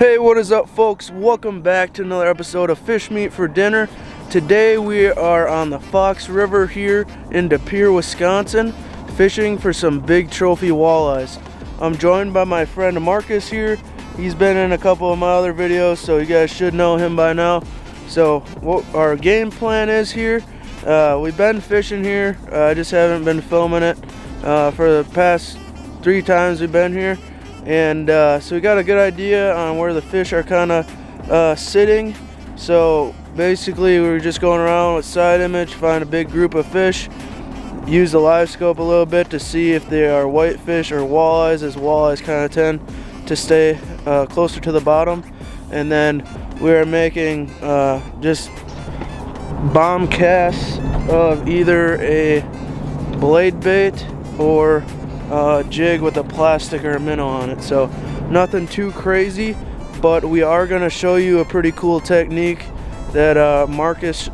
Hey, what is up, folks? Welcome back to another episode of Fish Meat for Dinner. Today we are on the Fox River here in Depere, Wisconsin, fishing for some big trophy walleyes. I'm joined by my friend Marcus here. He's been in a couple of my other videos, so you guys should know him by now. So what our game plan is here, we've been fishing here. I just haven't been filming it for the past 3 times we've been here. And so we got a good idea on where the fish are kind of sitting. So basically we were just going around with side image, find a big group of fish, use the live scope a little bit to see if they are whitefish or walleyes, as walleyes kind of tend to stay closer to the bottom. And then we are making just bomb casts of either a blade bait or jig with a plastic or a minnow on it. So nothing too crazy, but we are going to show you a pretty cool technique that Marcus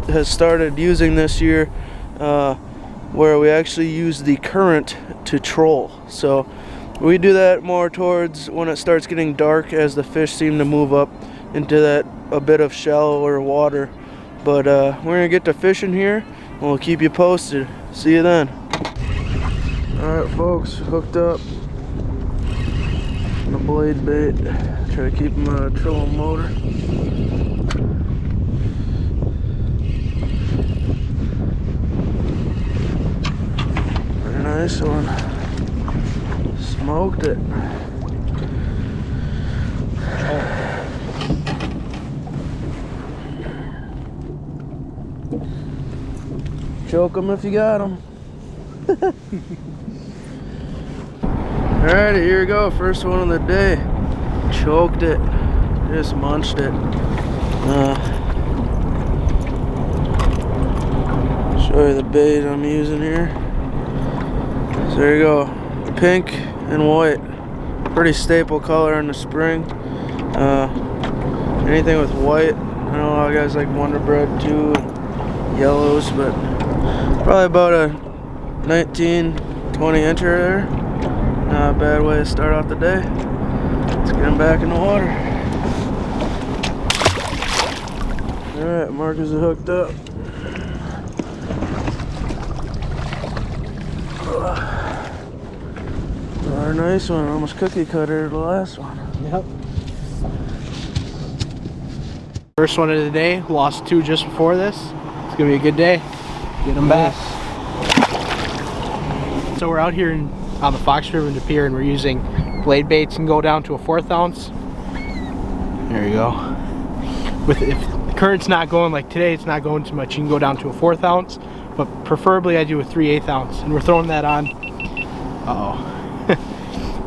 has started using this year, where we actually use the current to troll. So we do that more towards when it starts getting dark, as the fish seem to move up into that a bit of shallower water. But we're gonna get to fishing here and we'll keep you posted. See you then. Alright folks, hooked up on the blade bait. Try to keep them on a trolling motor. Very nice one. Smoked it. Choke them if you got them. Alright, here we go. First one of the day. Choked it. Just munched it. Show you the bait I'm using here. So there you go. Pink and white. Pretty staple color in the spring. Anything with white. I know a lot of guys like Wonder Bread too. And yellows, but probably about a 19-20 incher there. Not a bad way to start off the day. Let's get him back in the water. Alright, Marcus is hooked up. Another nice one, almost cookie cutter the last one. Yep. First one of the day, lost 2 just before this. It's gonna be a good day. Get them back. So we're out here on the Fox River in Depere, and we're using blade baits and go down to a 1/4 ounce. There you go. If the current's not going, like today, it's not going too much, you can go down to a 1/4 ounce, but preferably I do a 3/8 ounce, and we're throwing that on.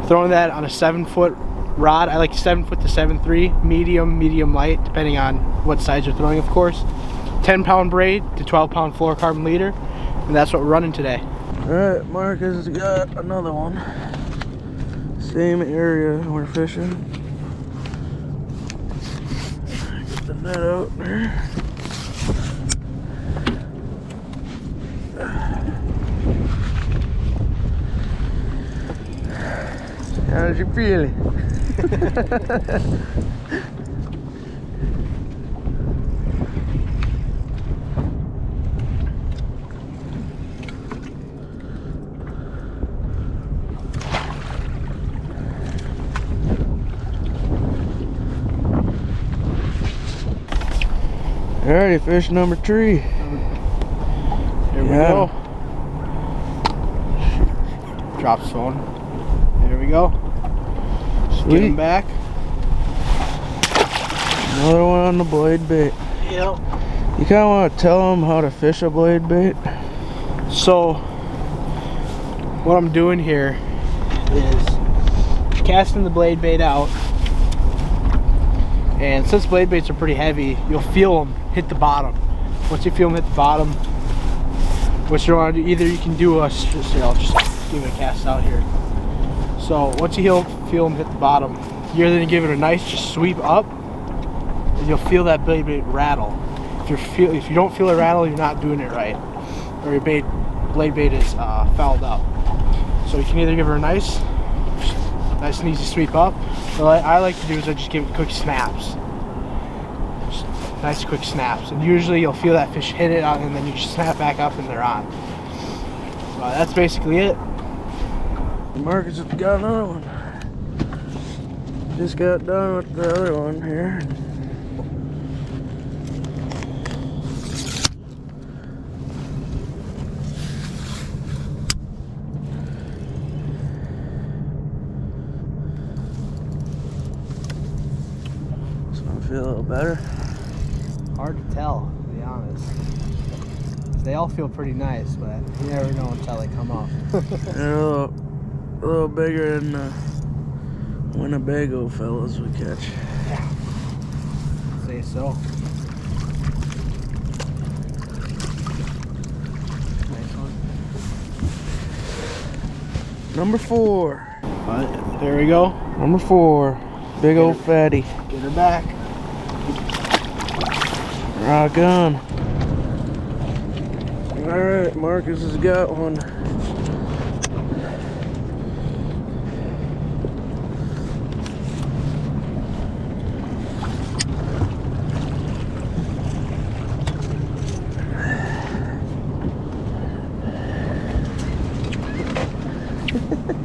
Throwing that on a 7-foot rod. I like 7-foot to 7.3, medium light, depending on what size you're throwing, of course. 10-pound braid to 12-pound fluorocarbon leader, and that's what we're running today. Alright, Marcus has got another one. Same area we're fishing. Get the net out there. How did you feel it? Alrighty, fish number 3. Here we go. Drops phone. There we go. Just get him back. Another one on the blade bait. Yep. You kind of want to tell them how to fish a blade bait? So what I'm doing here is casting the blade bait out, and since blade baits are pretty heavy, you'll feel them hit the bottom. Once you feel them hit the bottom, what you want to do, either you can do I'll just give it a cast out here. So once you feel them hit the bottom, you're going to give it a nice just sweep up, and you'll feel that blade bait rattle. If you don't feel it rattle, you're not doing it right, or your blade bait is fouled up. So you can either give her a nice nice and easy sweep up. What I like to do is I just give it quick snaps. Just nice quick snaps. And usually you'll feel that fish hit it on, and then you just snap back up and they're on. That's basically it. Marcus has got another one. Just got done with the other one here. Feel a little better. Hard to tell, to be honest. They all feel pretty nice, but you never know until they come up. They're a little bigger than the Winnebago fellas we catch. Yeah. Say so. Nice one. Number 4. There we go. Number 4. Big old fatty. Get her back. Rock on. Alright, Marcus has got one.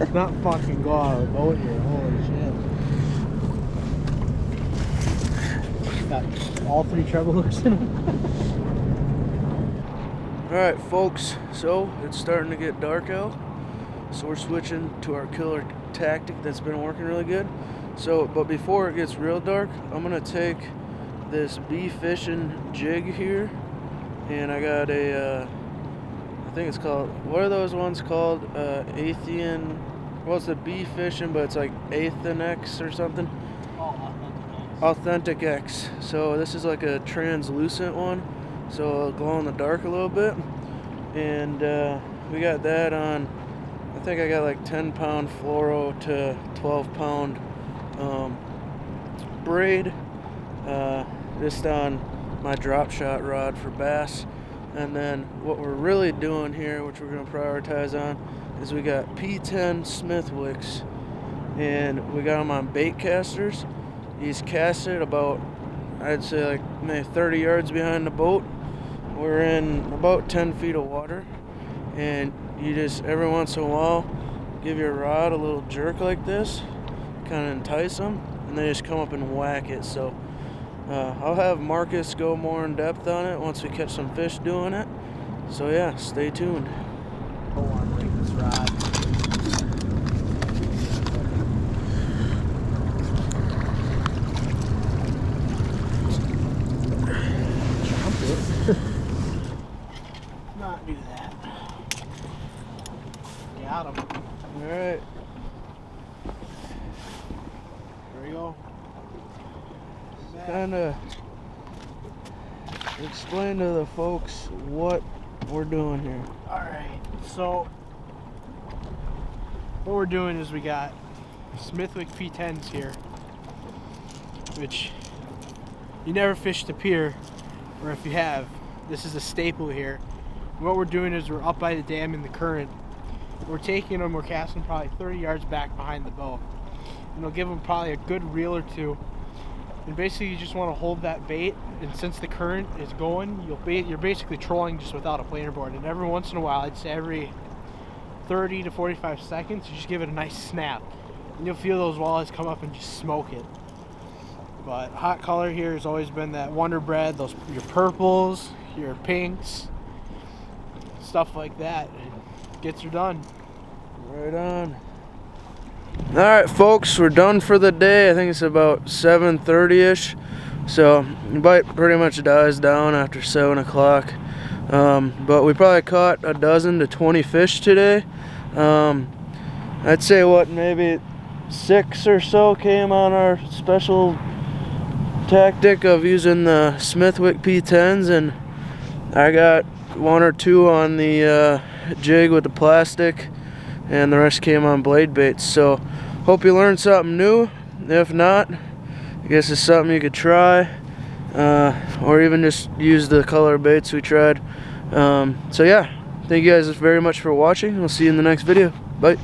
It's not fucking go out of the boat here. Holy shit. Got all 3 treble hooks in them. Alright folks, so it's starting to get dark out, so we're switching to our killer tactic that's been working really good. So, but before it gets real dark, I'm gonna take this bee fishing jig here, and I got a I think it's called, what are those ones called? Athenian, well, it's a bee fishing, but it's like Athenian X or something. Authentic X. So this is like a translucent one, so it'll glow in the dark a little bit. And we got that on, I think I got like 10-pound fluoro to 12-pound braid, just on my drop shot rod for bass. And then what we're really doing here, which we're going to prioritize on, is we got P10 Smith wicks, and we got them on bait casters. He's casted about, I'd say like maybe 30 yards behind the boat. We're in about 10 feet of water, and you just every once in a while give your rod a little jerk like this, kind of entice them, and they just come up and whack it. So I'll have Marcus go more in depth on it once we catch some fish doing it. So yeah, stay tuned. Go on, break this rod. Not do that. Got him. Alright. There we go. Kind of explain to the folks what we're doing here. Alright, so what we're doing is we got Smithwick P10s here, which you never fish the pier, or if you have, this is a staple here. What we're doing is we're up by the dam in the current. We're taking them, we're casting probably 30 yards back behind the boat. And it'll give them probably a good reel or two. And basically you just want to hold that bait, and since the current is going, you're basically trolling just without a planer board. And every once in a while, I'd say every 30 to 45 seconds, you just give it a nice snap. And you'll feel those walleyes come up and just smoke it. But hot color here has always been that Wonder Bread, those your purples, your pinks, stuff like that. It gets her done. Right on. Alright folks, we're done for the day. I think it's about 7:30ish. So the bite pretty much dies down after 7 o'clock. But we probably caught a dozen to 20 fish today. I'd say maybe 6 or so came on our special tactic of using the Smithwick P10s, and I got 1 or 2 on the jig with the plastic, and the rest came on blade baits. So hope you learned something new. If not, I guess it's something you could try, or even just use the color baits we tried. So yeah, thank you guys very much for watching. We'll see you in the next video. Bye.